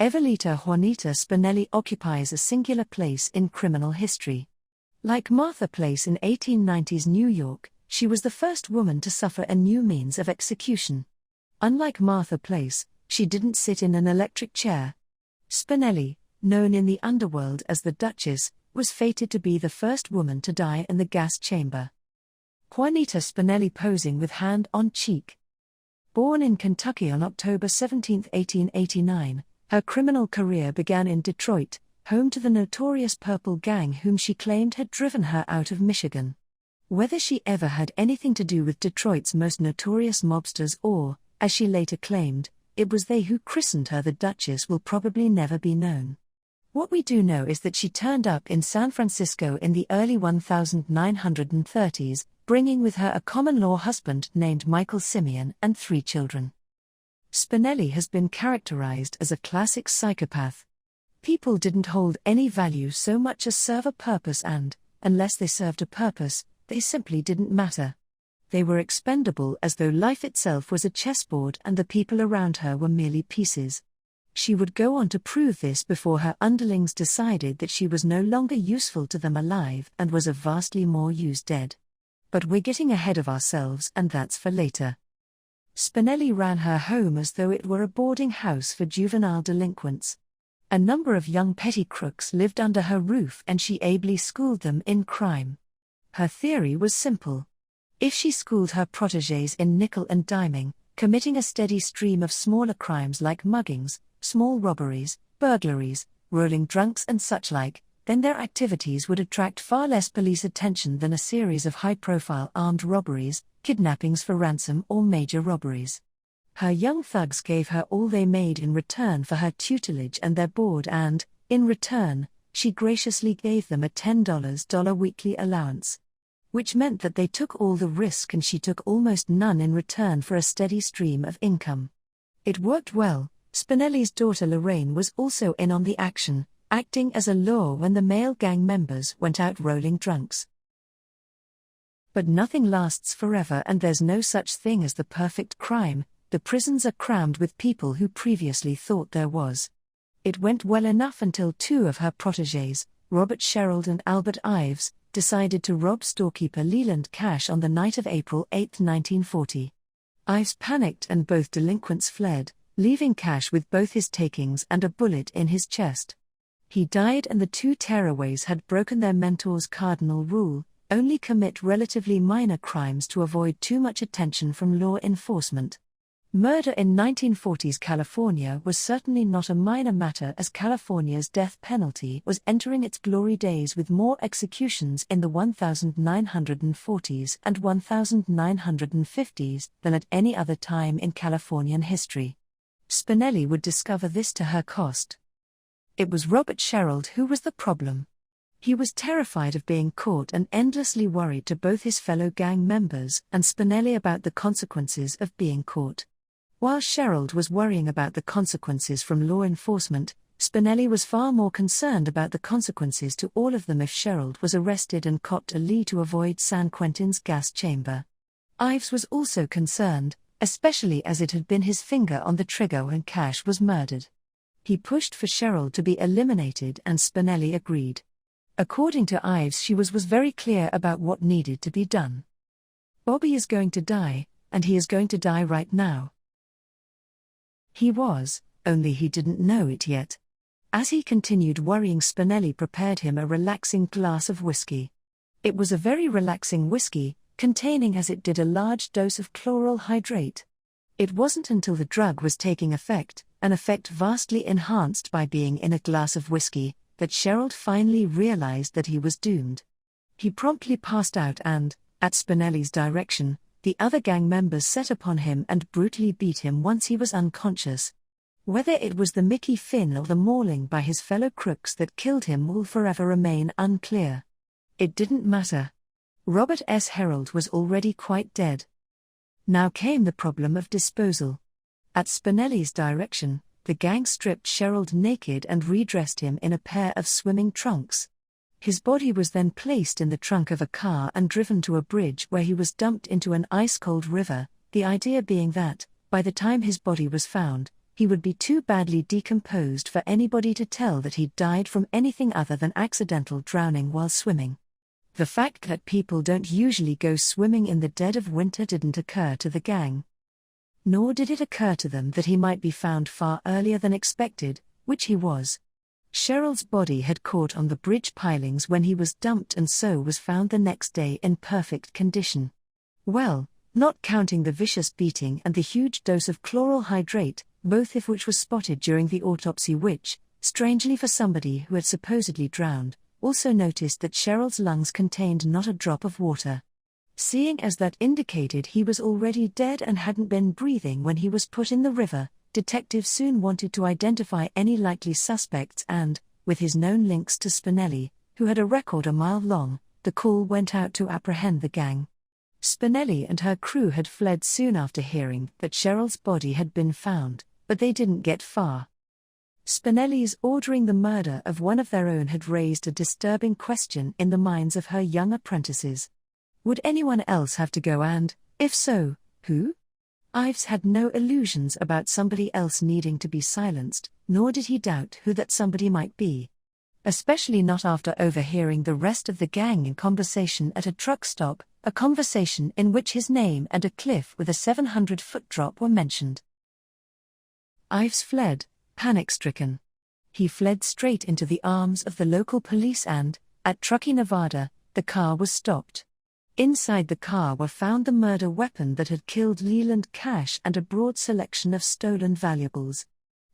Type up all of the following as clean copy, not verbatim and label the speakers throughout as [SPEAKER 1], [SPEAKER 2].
[SPEAKER 1] Evelita Juanita Spinelli occupies a singular place in criminal history. Like Martha Place in 1890s New York, she was the first woman to suffer a new means of execution. Unlike Martha Place, she didn't sit in an electric chair. Spinelli, known in the underworld as the Duchess, was fated to be the first woman to die in the gas chamber. Juanita Spinelli posing with hand on cheek. Born in Kentucky on October 17, 1889, her criminal career began in Detroit, home to the notorious Purple Gang whom she claimed had driven her out of Michigan. Whether she ever had anything to do with Detroit's most notorious mobsters or, as she later claimed, it was they who christened her the Duchess will probably never be known. What we do know is that she turned up in San Francisco in the early 1930s, bringing with her a common-law husband named Michael Simeon and 3 children. Spinelli has been characterized as a classic psychopath. People didn't hold any value so much as serve a purpose and, unless they served a purpose, they simply didn't matter. They were expendable as though life itself was a chessboard and the people around her were merely pieces. She would go on to prove this before her underlings decided that she was no longer useful to them alive and was of vastly more use dead. But we're getting ahead of ourselves and that's for later. Spinelli ran her home as though it were a boarding house for juvenile delinquents. A number of young petty crooks lived under her roof and she ably schooled them in crime. Her theory was simple. If she schooled her protégés in nickel and diming, committing a steady stream of smaller crimes like muggings, small robberies, burglaries, rolling drunks and such like, then their activities would attract far less police attention than a series of high-profile armed robberies, kidnappings for ransom or major robberies. Her young thugs gave her all they made in return for her tutelage and their board and, in return, she graciously gave them a $10 weekly allowance. Which meant that they took all the risk and she took almost none in return for a steady stream of income. It worked well. Spinelli's daughter Lorraine was also in on the action, acting as a lure when the male gang members went out rolling drunks. But nothing lasts forever and there's no such thing as the perfect crime. The prisons are crammed with people who previously thought there was. It went well enough until 2 of her protégés, Robert Sherald and Albert Ives, decided to rob storekeeper Leland Cash on the night of April 8, 1940. Ives panicked and both delinquents fled, leaving Cash with both his takings and a bullet in his chest. He died and the 2 tearaways had broken their mentor's cardinal rule, only commit relatively minor crimes to avoid too much attention from law enforcement. Murder in 1940s California was certainly not a minor matter as California's death penalty was entering its glory days with more executions in the 1940s and 1950s than at any other time in Californian history. Spinelli would discover this to her cost. It was Robert Sherald who was the problem. He was terrified of being caught and endlessly worried to both his fellow gang members and Spinelli about the consequences of being caught. While Sherald was worrying about the consequences from law enforcement, Spinelli was far more concerned about the consequences to all of them if Sherald was arrested and copped a lee to avoid San Quentin's gas chamber. Ives was also concerned, especially as it had been his finger on the trigger when Cash was murdered. He pushed for Sherald to be eliminated and Spinelli agreed. According to Ives, she was very clear about what needed to be done. Bobby is going to die, and he is going to die right now. He was, only he didn't know it yet. As he continued worrying, Spinelli prepared him a relaxing glass of whiskey. It was a very relaxing whiskey, containing as it did a large dose of chloral hydrate. It wasn't until the drug was taking effect, an effect vastly enhanced by being in a glass of whiskey, that Sherald finally realized that he was doomed. He promptly passed out and, at Spinelli's direction, the other gang members set upon him and brutally beat him once he was unconscious. Whether it was the Mickey Finn or the mauling by his fellow crooks that killed him will forever remain unclear. It didn't matter. Robert S. Herald was already quite dead. Now came the problem of disposal. At Spinelli's direction, the gang stripped Sherald naked and redressed him in a pair of swimming trunks. His body was then placed in the trunk of a car and driven to a bridge where he was dumped into an ice-cold river, the idea being that, by the time his body was found, He would be too badly decomposed for anybody to tell that he'd died from anything other than accidental drowning while swimming. The fact that people don't usually go swimming in the dead of winter didn't occur to the gang. Nor did it occur to them that he might be found far earlier than expected, which he was. Cheryl's body had caught on the bridge pilings when he was dumped and so was found the next day in perfect condition. Well, not counting the vicious beating and the huge dose of chloral hydrate, both of which was spotted during the autopsy which, strangely for somebody who had supposedly drowned, also noticed that Cheryl's lungs contained not a drop of water. Seeing as that indicated he was already dead and hadn't been breathing when he was put in the river, detectives soon wanted to identify any likely suspects and, with his known links to Spinelli, who had a record a mile long, the call went out to apprehend the gang. Spinelli and her crew had fled soon after hearing that Cheryl's body had been found, but they didn't get far. Spinelli's ordering the murder of one of their own had raised a disturbing question in the minds of her young apprentices. Would anyone else have to go and, if so, who? Ives had no illusions about somebody else needing to be silenced, nor did he doubt who that somebody might be. Especially not after overhearing the rest of the gang in conversation at a truck stop, a conversation in which his name and a cliff with a 700-foot drop were mentioned. Ives fled, panic-stricken. He fled straight into the arms of the local police and, at Truckee, Nevada, the car was stopped. Inside the car were found the murder weapon that had killed Leland Cash and a broad selection of stolen valuables.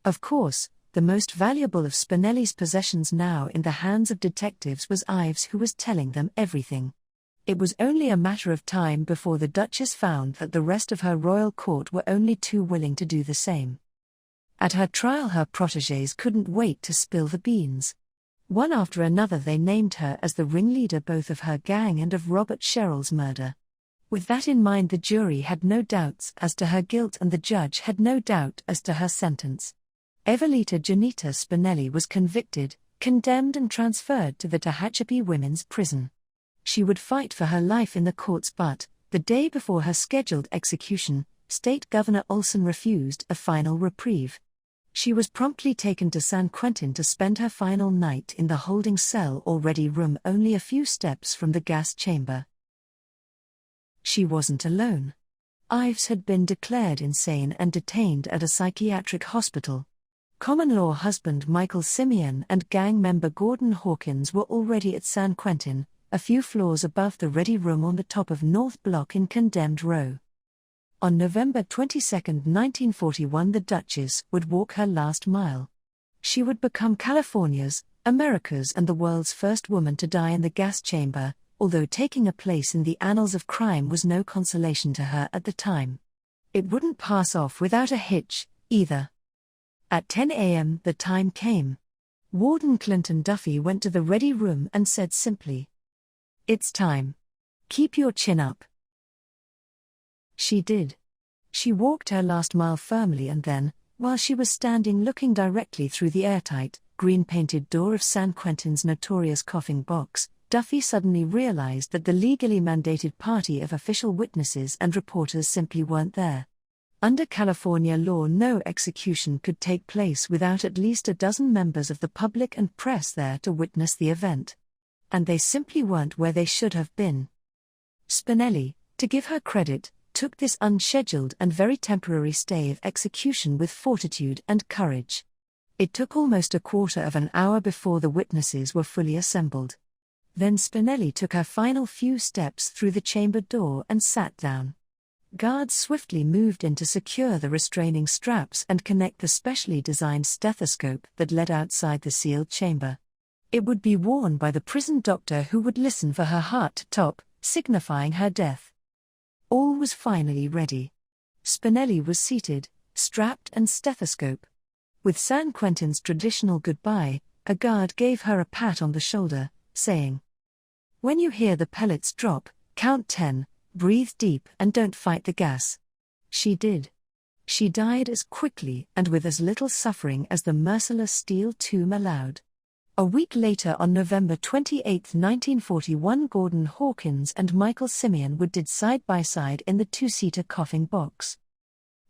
[SPEAKER 1] Of course, the most valuable of Spinelli's possessions now in the hands of detectives was Ives, who was telling them everything. It was only a matter of time before the Duchess found that the rest of her royal court were only too willing to do the same. At her trial her protégés couldn't wait to spill the beans. One after another they named her as the ringleader both of her gang and of Robert Cheryl's murder. With that in mind the jury had no doubts as to her guilt and the judge had no doubt as to her sentence. Evelita Juanita Spinelli was convicted, condemned and transferred to the Tehachapi Women's Prison. She would fight for her life in the courts but, the day before her scheduled execution, State Governor Olson refused a final reprieve. She was promptly taken to San Quentin to spend her final night in the holding cell or ready room only a few steps from the gas chamber. She wasn't alone. Ives had been declared insane and detained at a psychiatric hospital. Common-law husband Michael Simeon and gang member Gordon Hawkins were already at San Quentin, a few floors above the ready room on the top of North Block in Condemned Row. On November 22, 1941 the Duchess would walk her last mile. She would become California's, America's and the world's first woman to die in the gas chamber, although taking a place in the annals of crime was no consolation to her at the time. It wouldn't pass off without a hitch, either. At 10 a.m. the time came. Warden Clinton Duffy went to the ready room and said simply, "It's time. Keep your chin up." She did. She walked her last mile firmly and then, while she was standing looking directly through the airtight, green-painted door of San Quentin's notorious coffin box, Duffy suddenly realized that the legally mandated party of official witnesses and reporters simply weren't there. Under California law no execution could take place without at least a dozen members of the public and press there to witness the event. And they simply weren't where they should have been. Spinelli, to give her credit, took this unscheduled and very temporary stay of execution with fortitude and courage. It took almost a quarter of an hour before the witnesses were fully assembled. Then Spinelli took her final few steps through the chamber door and sat down. Guards swiftly moved in to secure the restraining straps and connect the specially designed stethoscope that led outside the sealed chamber. It would be worn by the prison doctor who would listen for her heart to top, signifying her death. All was finally ready. Spinelli was seated, strapped and stethoscope. With San Quentin's traditional goodbye, a guard gave her a pat on the shoulder, saying, "When you hear the pellets drop, count 10, breathe deep and don't fight the gas." She did. She died as quickly and with as little suffering as the merciless steel tomb allowed. A week later on November 28, 1941 Gordon Hawkins and Michael Simeon would did side by side in the two-seater coffin box.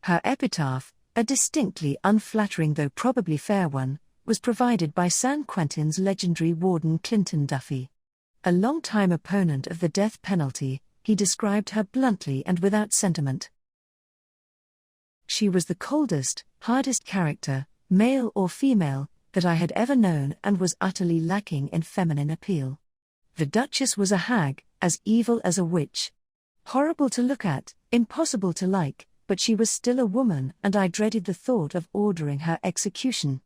[SPEAKER 1] Her epitaph, a distinctly unflattering though probably fair one, was provided by San Quentin's legendary warden Clinton Duffy. A long-time opponent of the death penalty, he described her bluntly and without sentiment. She was the coldest, hardest character, male or female, that I had ever known and was utterly lacking in feminine appeal. The Duchess was a hag, as evil as a witch. Horrible to look at, impossible to like, but she was still a woman and I dreaded the thought of ordering her execution.